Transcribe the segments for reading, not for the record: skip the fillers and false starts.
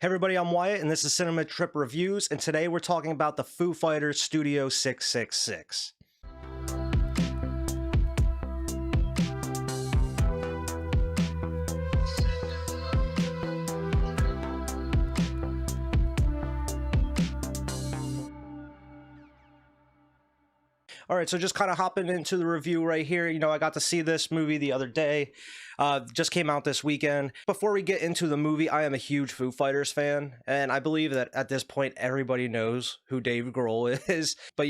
Hey everybody, I'm Wyatt, and this is Cinema Trip Reviews, and today we're talking about the Foo Fighters Studio 666. All right, so just kind of hopping into the review right here. I got to see this movie the other day. Just came out this weekend. Before we get into the movie, I am a huge Foo Fighters fan, and I believe that at this point everybody knows who Dave Grohl is. But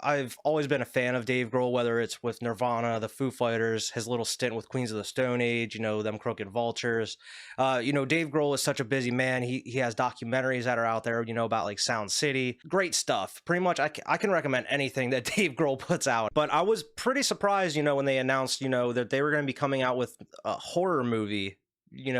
I've always been a fan of Dave Grohl, whether it's with Nirvana, the Foo Fighters, his little stint with Queens of the Stone Age, them Crooked Vultures. Dave Grohl is such a busy man. He has documentaries that are out there, about like Sound City. Great stuff. Pretty much, I can recommend anything that Dave Grohl puts out. But I was pretty surprised, when they announced, that they were going to be coming out with a horror movie,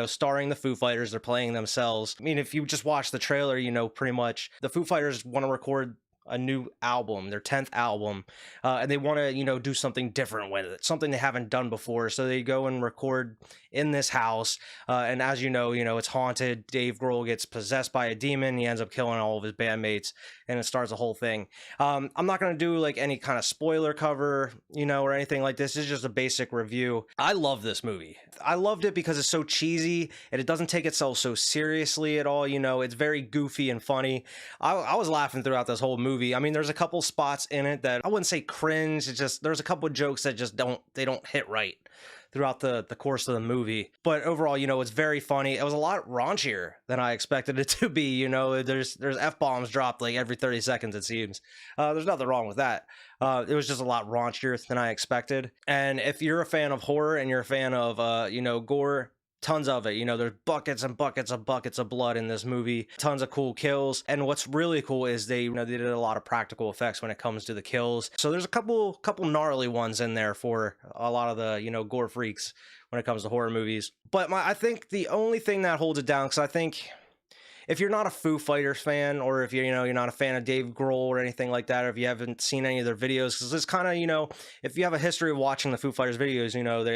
starring the Foo Fighters. They're playing themselves. I mean, if you just watch the trailer, pretty much the Foo Fighters want to record a new album, their 10th album, and they want to do something different with it, something they haven't done before. So they go and record in this house, and as it's haunted. Dave Grohl gets possessed by a demon. He ends up killing all of his bandmates, and it starts a whole thing. I'm not going to do like any kind of spoiler cover, or anything like this. It's just a basic review. I love this movie. I loved it because it's so cheesy and it doesn't take itself so seriously at all. It's very goofy and funny. I was laughing throughout this whole movie. I mean, there's a couple spots in it that I wouldn't say cringe. It's just there's a couple of jokes that just don't hit right throughout the course of the movie. But overall, it's very funny. It was a lot raunchier than I expected it to be. There's F-bombs dropped like every 30 seconds, it seems. There's nothing wrong with that. It was just a lot raunchier than I expected. And if you're a fan of horror and you're a fan of gore, tons of it. There's buckets and buckets and buckets of blood in this movie. Tons of cool kills. And what's really cool is they did a lot of practical effects when it comes to the kills. So there's a couple gnarly ones in there for a lot of the, gore freaks when it comes to horror movies. But I think the only thing that holds it down, because I think if you're not a Foo Fighters fan, or if you're not a fan of Dave Grohl or anything like that, or if you haven't seen any of their videos, because it's kind of, if you have a history of watching the Foo Fighters videos,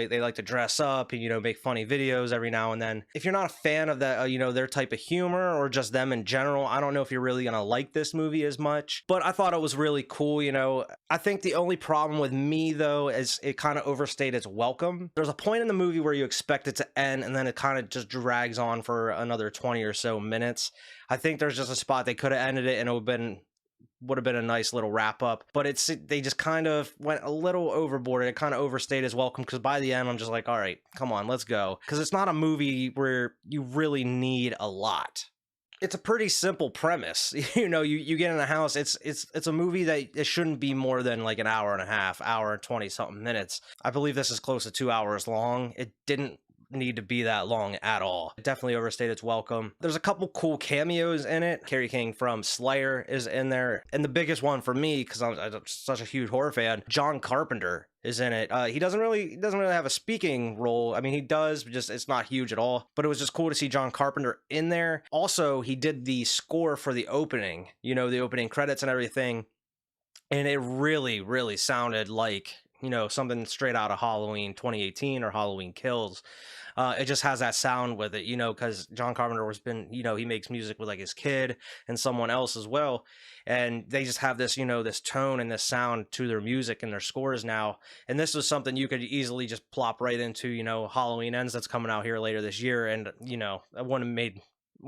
they like to dress up and, make funny videos every now and then. If you're not a fan of that, their type of humor or just them in general, I don't know if you're really going to like this movie as much, but I thought it was really cool. I think the only problem with me, though, is it kind of overstayed its welcome. There's a point in the movie where you expect it to end, and then it kind of just drags on for another 20 or so minutes. I think there's just a spot they could have ended it and it would have been a nice little wrap up, but they just kind of went a little overboard. It kind of overstayed its welcome, because by the end I'm just like, all right, come on, let's go, because it's not a movie where you really need a lot. It's a pretty simple premise. You get in a house. It's a movie that it shouldn't be more than like an hour and a half, hour and 20 something minutes. I believe this is close to 2 hours long. It didn't need to be that long at all. It definitely overstayed its welcome. There's a couple cool cameos in it. Kerry King from Slayer is in there, and the biggest one for me, because I'm such a huge horror fan, John Carpenter is in it. He doesn't really have a speaking role. I mean, he does, but just it's not huge at all. But it was just cool to see John Carpenter in there. Also, he did the score for the opening, the opening credits and everything, and it really, really sounded like something straight out of Halloween 2018 or Halloween Kills. It just has that sound with it, because John Carpenter he makes music with like his kid and someone else as well. And they just have this, this tone and this sound to their music and their scores now. And this was something you could easily just plop right into, Halloween Ends that's coming out here later this year. And, I wouldn't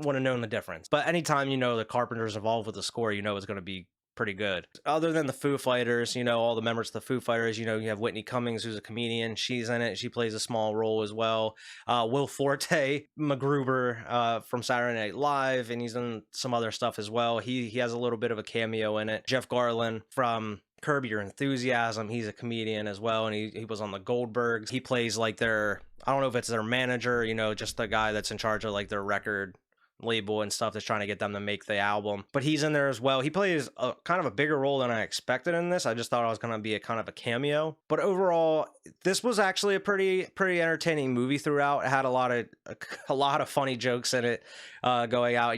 have known the difference. But anytime, the Carpenter's involved with the score, it's going to be pretty good. Other than the Foo Fighters, all the members of the Foo Fighters, you have Whitney Cummings, who's a comedian. She's in it. She plays a small role as well. Will Forte, MacGruber from Saturday Night Live, and he's in some other stuff as well. He has a little bit of a cameo in it. Jeff Garlin from Curb Your Enthusiasm, he's a comedian as well, and he was on the Goldbergs. He plays like I don't know if it's their manager, just the guy that's in charge of like their record label and stuff that's trying to get them to make the album, but he's in there as well. He plays a kind of a bigger role than I expected in this. I just thought it was going to be a kind of a cameo, but overall this was actually a pretty entertaining movie throughout. It had a lot of funny jokes in it going out,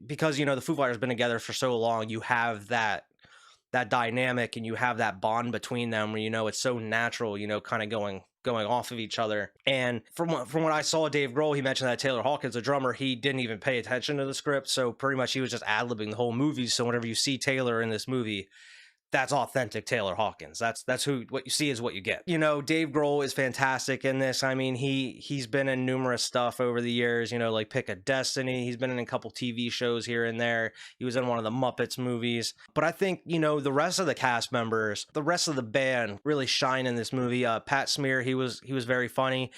because the Foo Fighters been together for so long. You have that that dynamic and you have that bond between them where, you know, it's so natural, you know, kind of going off of each other. And from what I saw, Dave Grohl, he mentioned that Taylor Hawkins, the drummer, he didn't even pay attention to the script, so pretty much he was just ad-libbing the whole movie. So whenever you see Taylor in this movie, that's authentic Taylor Hawkins. That's who, what you see is what you get. You know, Dave Grohl is fantastic in this. I mean, he's been in numerous stuff over the years, you know, like Pick a Destiny. He's been in a couple TV shows here and there. He was in one of the Muppets movies. But I think, you know, the rest of the cast members, the rest of the band really shine in this movie. Pat Smear, he was very funny.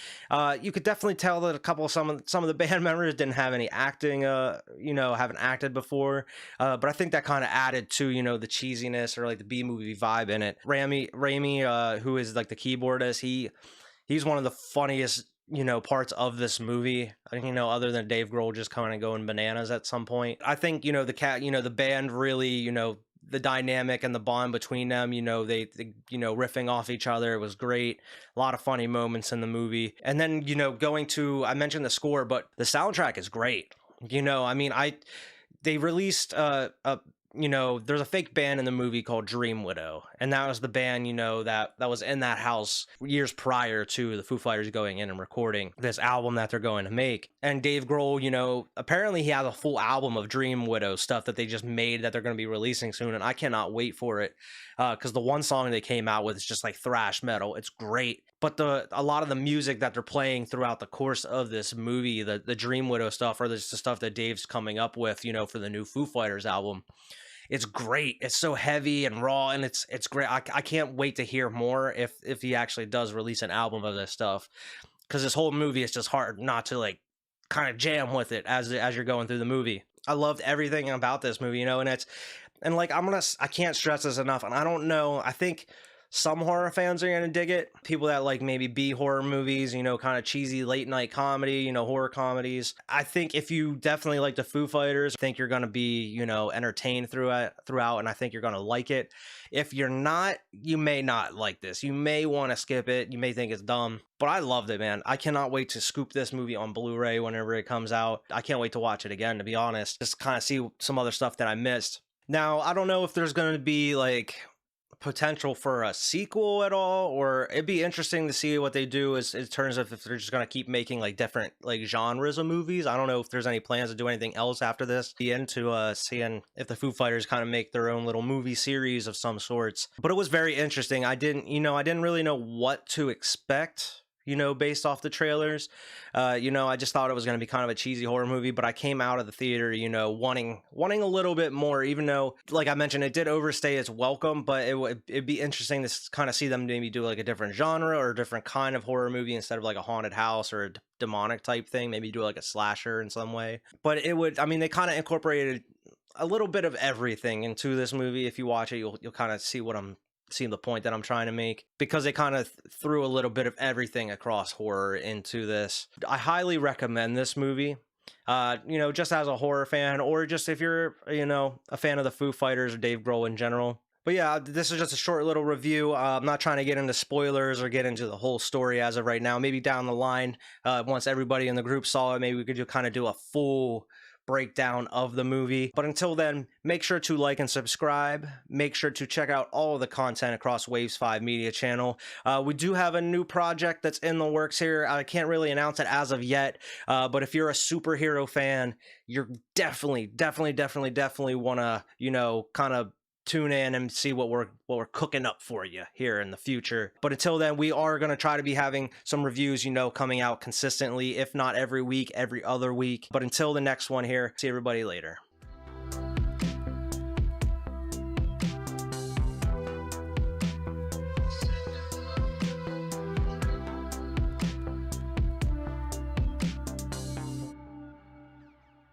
You could definitely tell that a couple of some of the band members didn't have any acting, you know, haven't acted before. But I think that kind of added to, you know, the cheesiness or like the B-movie vibe in it. Raimi, who is like the keyboardist, he's one of the funniest, you know, parts of this movie, you know, other than Dave Grohl just kind of going bananas at some point. I think, you know, the band really, you know, the dynamic and the bond between them, you know, they you know, riffing off each other was great. A lot of funny moments in the movie. And then, you know, I mentioned the score, but the soundtrack is great. You know, I mean, they released you know, there's a fake band in the movie called Dream Widow, and that was the band, you know, that was in that house years prior to the Foo Fighters going in and recording this album that they're going to make. And Dave Grohl, you know, apparently he has a full album of Dream Widow stuff that they just made that they're going to be releasing soon, and I cannot wait for it, because the one song they came out with is just like thrash metal. It's great. But a lot of the music that they're playing throughout the course of this movie, the Dream Widow stuff, or just the stuff that Dave's coming up with, you know, for the new Foo Fighters album, it's great. It's so heavy and raw, and it's great. I can't wait to hear more if he actually does release an album of this stuff, because this whole movie is just hard not to like kind of jam with it as you're going through the movie. I loved everything about this movie, you know, and like I can't stress this enough, and I don't know, I think some horror fans are going to dig it. People that like maybe B horror movies, you know, kind of cheesy late night comedy, you know, horror comedies. I think if you definitely like the Foo Fighters, I think you're going to be, you know, entertained throughout, and I think you're going to like it. If you're not, you may not like this. You may want to skip it. You may think it's dumb, but I loved it, man. I cannot wait to scoop this movie on Blu-ray whenever it comes out. I can't wait to watch it again, to be honest. Just kind of see some other stuff that I missed. Now, I don't know if there's going to be like potential for a sequel at all, or it'd be interesting to see what they do as in terms of if they're just going to keep making like different like genres of movies. I don't know if there's any plans to do anything else after this. Be into seeing if the Foo Fighters kind of make their own little movie series of some sorts. But it was very interesting. I didn't really know what to expect, you know, based off the trailers. You know, I just thought it was going to be kind of a cheesy horror movie, but I came out of the theater, you know, wanting a little bit more, even though, like I mentioned, it did overstay its welcome, but it'd be interesting to kind of see them maybe do like a different genre or a different kind of horror movie instead of like a haunted house or a demonic type thing, maybe do like a slasher in some way. But they kind of incorporated a little bit of everything into this movie. If you watch it, you'll kind of see the point that I'm trying to make, because they kind of threw a little bit of everything across horror into this. I highly recommend this movie, you know, just as a horror fan, or just if you're, you know, a fan of the Foo Fighters or Dave Grohl in general. But yeah, this is just a short little review. I'm not trying to get into spoilers or get into the whole story as of right now. Maybe down the line, once everybody in the group saw it, maybe we could kind of do a full breakdown of the movie. But until then, make sure to like and subscribe. Make sure to check out all of the content across Waves 5 Media channel. We do have a new project that's in the works here. I can't really announce it as of yet, but if you're a superhero fan, you're definitely want to, you know, kind of tune in and see what we're cooking up for you here in the future. But until then, we are going to try to be having some reviews, you know, coming out consistently, if not every week, every other week. But until the next one here, see everybody later.